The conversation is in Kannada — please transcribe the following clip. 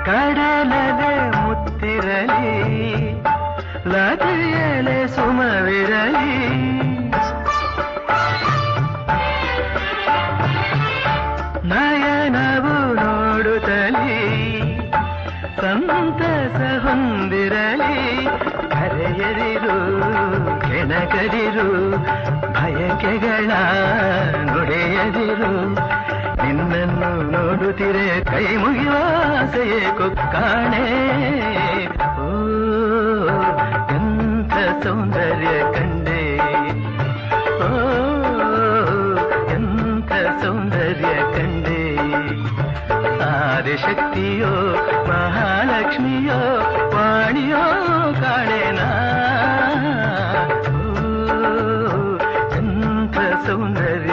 ಕಡಲದೆ ಮುತ್ತಿರಲಿ ಲತೆಯಲೆ ಸುಮವಿರಲಿ ನಯನವು ನೋಡುತ್ತಲಿ ಸಂತಸ ಹೊಂದಿರಲಿ ಕರೆಯದಿರು ಕೆಣಕದಿರು ಬಯಕೆಗಳ ನುಡಿಯದಿರು ನಿನ್ನನ್ನು ನೋಡುತ್ತಿರೆ ಕೈ ಮುಗಿಯುವ ಆಸೆಯೇ ಕೊಕ್ಕಾಣೆ ಓ ಎಂಥ ಸೌಂದರ್ಯ ಕಂಡೆ ಓ ಎಂಥ ಸೌಂದರ್ಯ ಕಂಡೆ ಆದಿಶಕ್ತಿಯೋ ಮಹಾಲಕ್ಷ್ಮಿಯೋ ವಾಣಿಯೋ ಕಾಣೆನಾ ಓ ಎಂಥ ಸೌಂದರ್ಯ